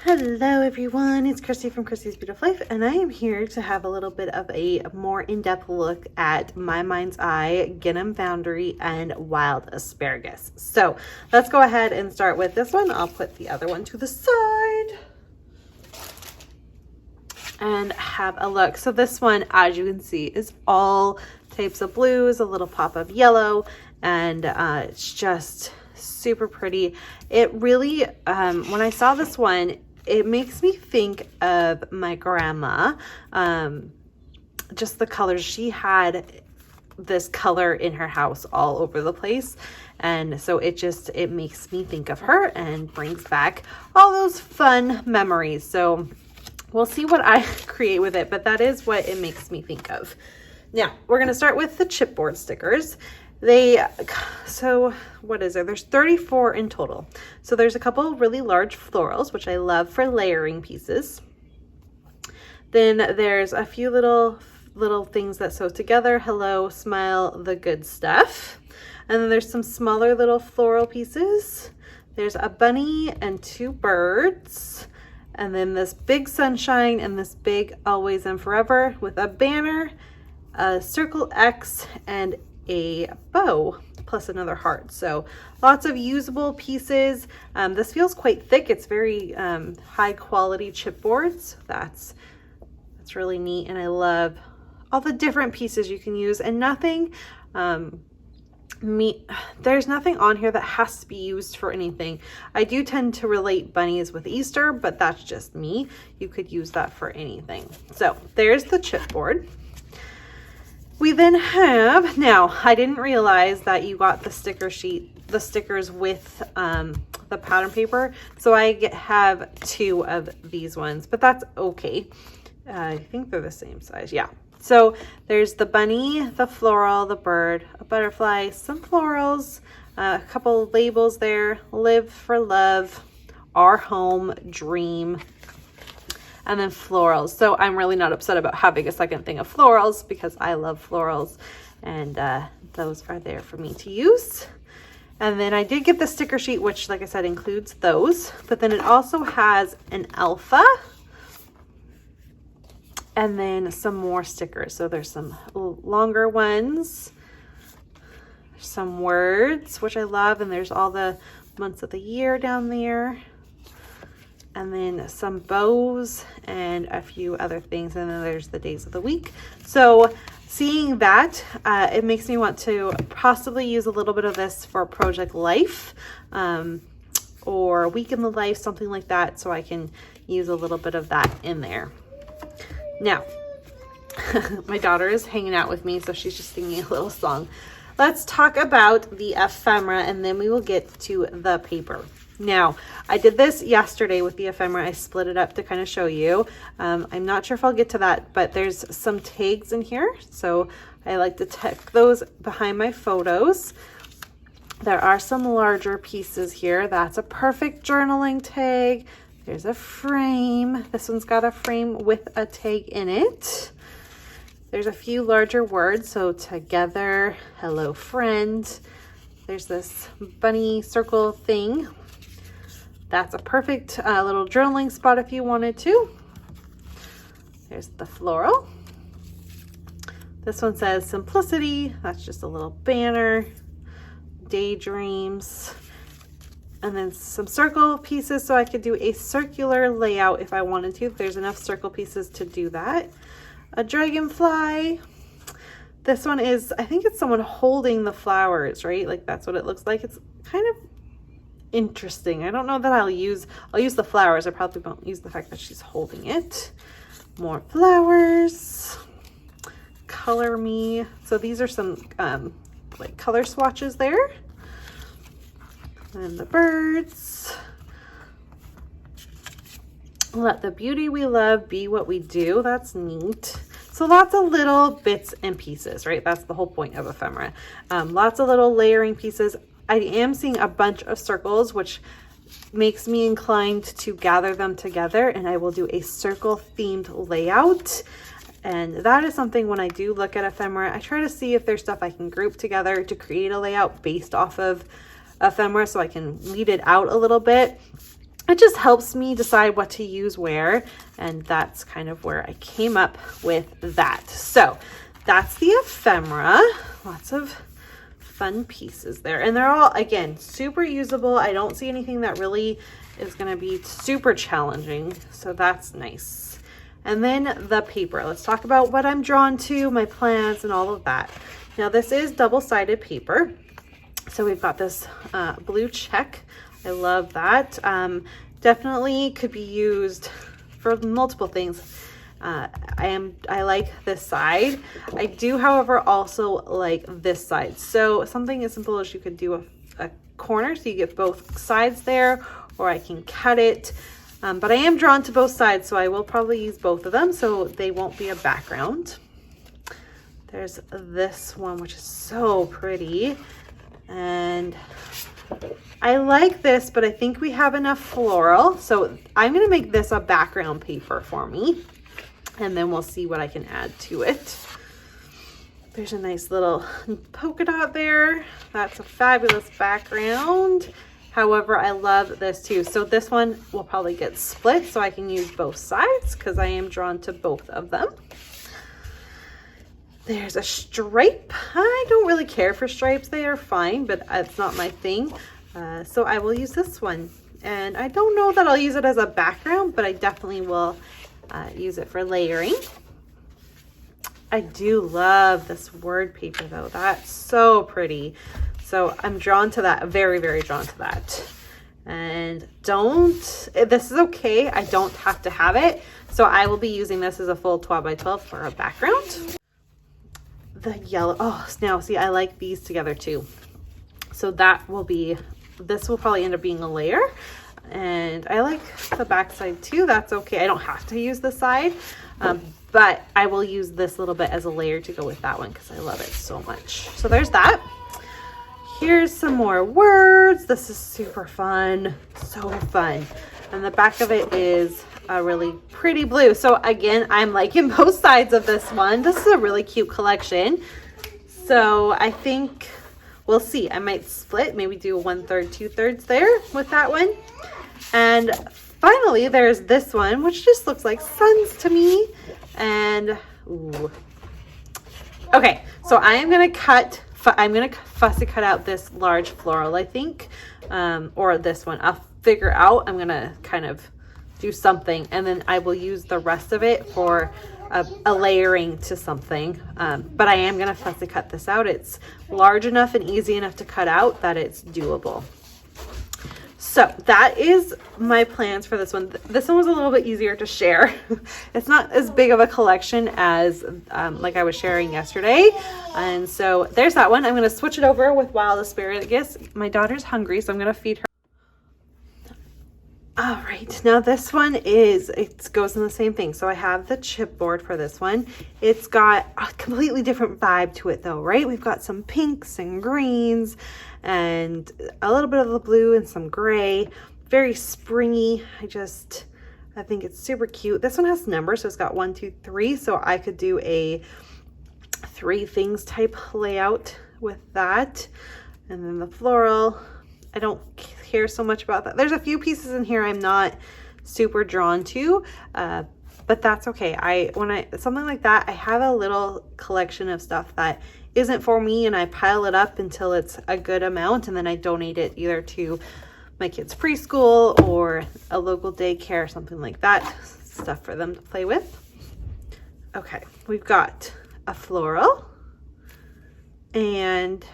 Hello everyone, it's Christy from Christy's Beautiful Life, and I am here to have a little bit of a more in-depth look at My Mind's Eye, Gingham Foundry, and Wild Asparagus. So let's go ahead and start with this one. I'll put the other one to the side and have a look. So this one, as you can see, is all types of blues, a little pop of yellow, and it's just super pretty. It really, when I saw this one, it makes me think of my grandma. Just the colors. She had this color in her house all over the place, and so it makes me think of her and brings back all those fun memories. So we'll see what I create with it, but that is what it makes me think of. Now we're going to start with the chipboard stickers. So what is there? There's 34 in total. So there's a couple really large florals, which I love for layering pieces. Then there's a few little things that sew together. Hello, smile, the good stuff. And then there's some smaller little floral pieces. There's a bunny and two birds. And then this big sunshine and this big always and forever with a banner, a circle X, and a bow plus another heart. So lots of usable pieces. This feels quite thick. It's very high quality chipboards. That's really neat, and I love all the different pieces you can use, and nothing there's nothing on here that has to be used for anything. I do tend to relate bunnies with Easter, but that's just me. You could use that for anything. So there's the chipboard. We then have, now I didn't realize that you got the stickers with the pattern paper. So I have two of these ones, but that's okay. I think they're the same size. Yeah. So there's the bunny, the floral, the bird, a butterfly, some florals, a couple labels there, live for love, our home, dream, and then florals. So I'm really not upset about having a second thing of florals because I love florals, and those are there for me to use. And then I did get the sticker sheet, which, like I said, includes those, but then it also has an alpha and then some more stickers. So there's some longer ones, some words, which I love, and there's all the months of the year down there. And then some bows and a few other things. And then there's the days of the week. So seeing that, it makes me want to possibly use a little bit of this for Project Life, or Week in the Life, something like that. So I can use a little bit of that in there. Now, my daughter is hanging out with me, so she's just singing a little song. Let's talk about the ephemera, and then we will get to the paper. Now, I did this yesterday with the ephemera. I split it up to kind of show you. I'm not sure if I'll get to that, but there's some tags in here. So I like to tuck those behind my photos. There are some larger pieces here. That's a perfect journaling tag. There's a frame. This one's got a frame with a tag in it. There's a few larger words. So together, hello friend. There's this bunny circle thing. That's a perfect little journaling spot if you wanted to. There's the floral. This one says simplicity. That's just a little banner. Daydreams. And then some circle pieces, so I could do a circular layout if I wanted to. There's enough circle pieces to do that. A dragonfly. This one is, I think it's someone holding the flowers, right? Like that's what it looks like. It's kind of interesting. I don't know that I'll use the flowers. I probably won't use the fact that she's holding it. More flowers. Color me. So these are some like color swatches there. And the birds. Let the beauty we love be what we do. That's neat. So lots of little bits and pieces, right? That's the whole point of ephemera. Lots of little layering pieces. I am seeing a bunch of circles, which makes me inclined to gather them together, and I will do a circle themed layout. And that is something when I do look at ephemera, I try to see if there's stuff I can group together to create a layout based off of ephemera, so I can weed it out a little bit. it just helps me decide what to use where, and that's kind of where I came up with that. So that's the ephemera. Lots of fun pieces there, and they're all, again, super usable. I don't see anything that really is going to be super challenging, so that's nice. And then the paper. Let's talk about what I'm drawn to, my plants and all of that. Now this is double-sided paper, so we've got this blue check. I love that. Definitely could be used for multiple things. I like this side. I do, however, also like this side. So something as simple as you could do a corner so you get both sides there, or I can cut it. But I am drawn to both sides, so I will probably use both of them so they won't be a background. There's this one, which is so pretty. And I like this, but I think we have enough floral. So I'm going to make this a background paper for me. And then we'll see what I can add to it. There's a nice little polka dot there. That's a fabulous background. However, I love this too. So this one will probably get split so I can use both sides because I am drawn to both of them. There's a stripe. I don't really care for stripes. They are fine, but it's not my thing. So I will use this one. And I don't know that I'll use it as a background, but I definitely will use it for layering. I do love this word paper though. That's so pretty. So I'm drawn to that, very, very drawn to that. And this is okay. I don't have to have it. So I will be using this as a full 12 by 12 for a background. The yellow, oh, now see, I like these together too. So this will probably end up being a layer. And I like the back side too. That's okay. I don't have to use the side, but I will use this little bit as a layer to go with that one because I love it so much. So there's that. Here's some more words. This is super fun. So fun. And the back of it is a really pretty blue. So again, I'm liking both sides of this one. This is a really cute collection. So I think we'll see. I might split, maybe do 1/3, 2/3 there with that one. And finally, there's this one, which just looks like suns to me. And, ooh. Okay, so I'm going to fussy cut out this large floral, I think, or this one. I'll figure out, I'm going to kind of do something, and then I will use the rest of it for a layering to something. But I am going to fussy cut this out. It's large enough and easy enough to cut out that it's doable. So that is my plans for this one. This one was a little bit easier to share. It's not as big of a collection as like I was sharing yesterday. And so there's that one. I'm going to switch it over with Wild Asparagus. My daughter's hungry, so I'm going to feed her. All right, now this one it goes in the same thing. So I have the chipboard for this one. It's got a completely different vibe to it though, right? We've got some pinks and greens and a little bit of the blue and some gray. Very springy. I think it's super cute. This one has numbers, so it's got 1, 2, 3. So I could do a 3 things type layout with that. And then the floral, I don't care so much about that. There's a few pieces in here I'm not super drawn to, but that's okay. Something like that, I have a little collection of stuff that isn't for me, and I pile it up until it's a good amount, and then I donate it either to my kids' preschool or a local daycare or something like that. Stuff for them to play with. Okay, we've got a floral, and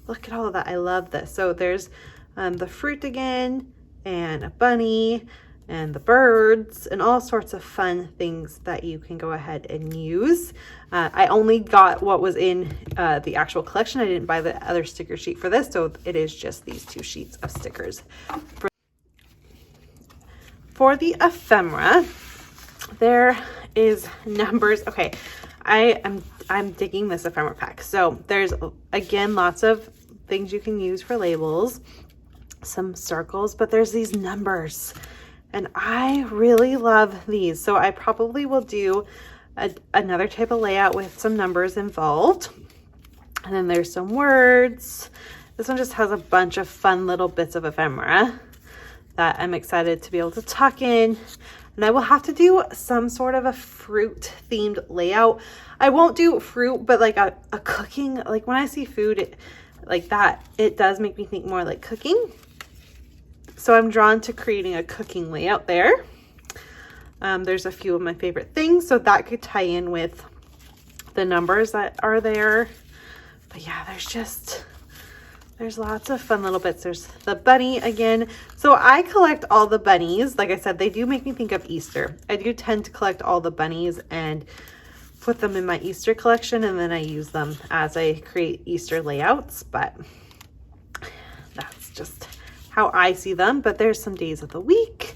look at all of that. I love this. So there's the fruit again, and a bunny, and the birds, and all sorts of fun things that you can go ahead and use. I only got what was in the actual collection. I didn't buy the other sticker sheet for this, so it is just these 2 sheets of stickers. For the ephemera, there is numbers. Okay, I'm digging this ephemera pack. So there's, again, lots of things you can use for labels, some circles, but there's these numbers, and I really love these. So I probably will do another type of layout with some numbers involved. And then there's some words. This one just has a bunch of fun little bits of ephemera. that I'm excited to be able to tuck in. And I will have to do some sort of a fruit themed layout. I won't do fruit, but like a cooking, like when I see food like that, it does make me think more like cooking. So I'm drawn to creating a cooking layout there. There's a few of my favorite things, so that could tie in with the numbers that are there. But yeah, there's lots of fun little bits. There's the bunny again. So I collect all the bunnies. Like I said, they do make me think of Easter. I do tend to collect all the bunnies and put them in my Easter collection, and then I use them as I create Easter layouts, but that's just how I see them. But there's some days of the week.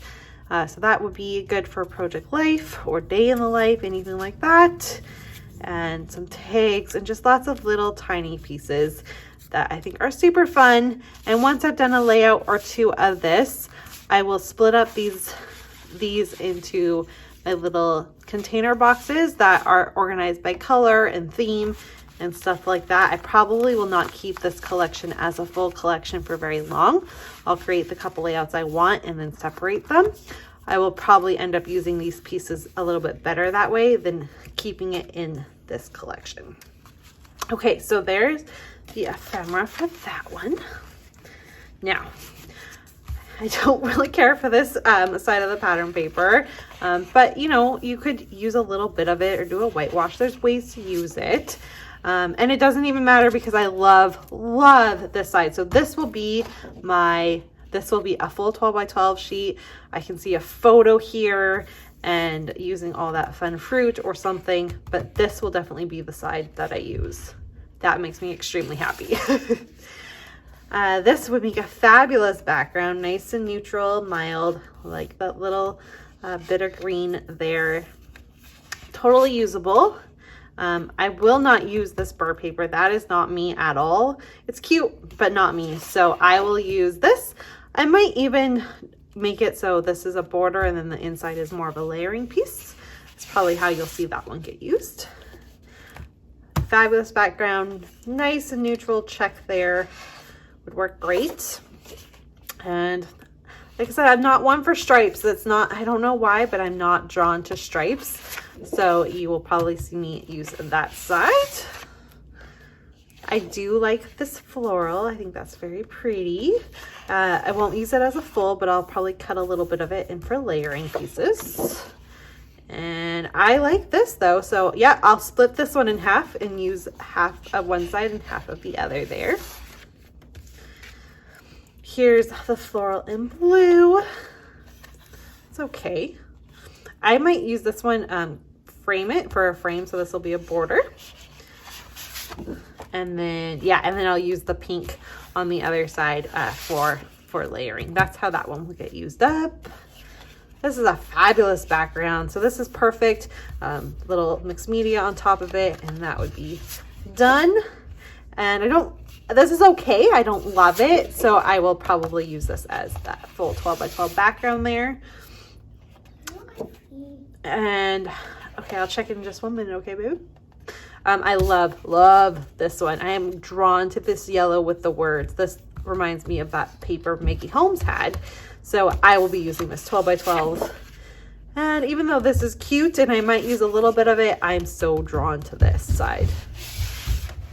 So that would be good for project life or day in the life, anything like that. And some tags and just lots of little tiny pieces that I think are super fun. And once I've done a layout or two of this, I will split up these into my little container boxes that are organized by color and theme and stuff like that. I probably will not keep this collection as a full collection for very long. I'll create the couple layouts I want and then separate them. I will probably end up using these pieces a little bit better that way than keeping it in this collection. Okay, so there's the ephemera for that one. Now, I don't really care for this side of the pattern paper, but you know, you could use a little bit of it or do a whitewash. There's ways to use it. And it doesn't even matter because I love this side. So this will be a full 12 by 12 sheet. I can see a photo here and using all that fun fruit or something, but this will definitely be the side that I use. That makes me extremely happy. This would make a fabulous background, nice and neutral, mild, like that little bit of green there. Totally usable. I will not use this bird paper. That is not me at all. It's cute, but not me. So I will use this. I might even make it so this is a border and then the inside is more of a layering piece. It's probably how you'll see that one get used. Fabulous background, nice and neutral check there. Would work great. And like I said, I'm not one for stripes. I don't know why, but I'm not drawn to stripes. So you will probably see me use that side. I do like this floral. I think that's very pretty. I won't use it as a full, but I'll probably cut a little bit of it in for layering pieces. And I like this though. So yeah, I'll split this one in half and use half of one side and half of the other there. Here's the floral in blue. It's okay. I might use this one, frame it for a frame. So this will be a border. And then, yeah, and then I'll use the pink on the other side for layering. That's how that one will get used up. This is a fabulous background. So this is perfect. Little mixed media on top of it, and that would be done. And this is okay. I don't love it. So I will probably use this as that full 12 by 12 background there. And okay, I'll check in just 1 minute. Okay, babe? I love this one. I am drawn to this yellow with the words. This reminds me of that paper Mickey Holmes had. So I will be using this 12 by 12. And even though this is cute and I might use a little bit of it, I'm so drawn to this side.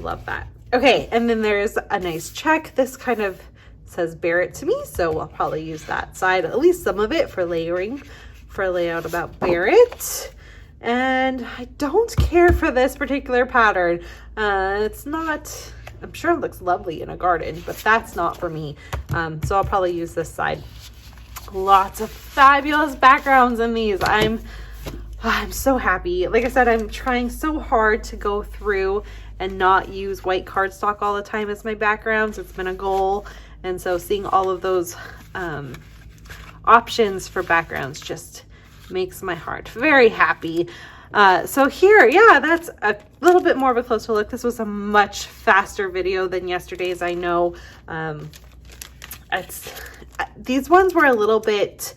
Love that. Okay, and then there's a nice check. This kind of says Barrett to me, so I'll probably use that side, at least some of it for layering, for a layout about Barrett. And I don't care for this particular pattern. It's not, I'm sure it looks lovely in a garden, but that's not for me. So I'll probably use this side. Lots of fabulous backgrounds in these. I'm so happy. Like I said, I'm trying so hard to go through and not use white cardstock all the time as my backgrounds. It's been a goal. And so seeing all of those options for backgrounds just makes my heart very happy. So here, yeah, that's a little bit more of a closer look. This was a much faster video than yesterday's. I know these ones were a little bit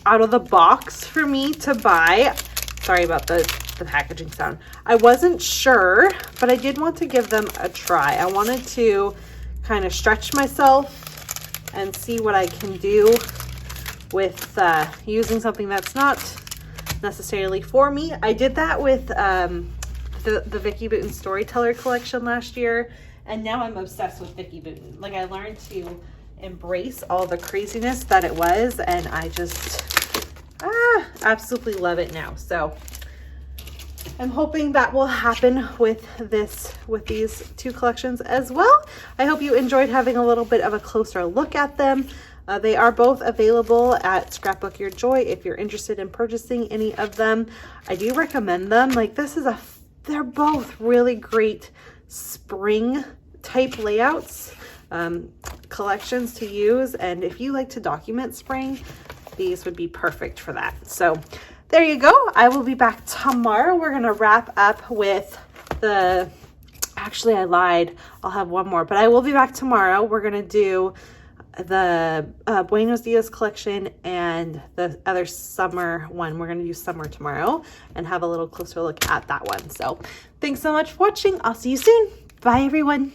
out of the box for me to buy. Sorry about the packaging sound. I wasn't sure, but I did want to give them a try. I wanted to kind of stretch myself and see what I can do with using something that's not necessarily for me. I did that with the Vicky Booten Storyteller collection last year, and now I'm obsessed with Vicky Booten. Like, I learned to embrace all the craziness that it was, and I just absolutely love it now. So I'm hoping that will happen with these two collections as well. I hope you enjoyed having a little bit of a closer look at them. They are both available at Scrapbook Your Joy if you're interested in purchasing any of them. I do recommend them. Like, they're both really great spring type layouts, collections to use. And if you like to document spring, these would be perfect for that. So there you go. I will be back tomorrow. We're going to wrap up with actually I lied. I'll have one more, but I will be back tomorrow. We're going to do the Buenos Dias collection and the other summer one. We're going to do summer tomorrow and have a little closer look at that one. So thanks so much for watching. I'll see you soon. Bye, everyone.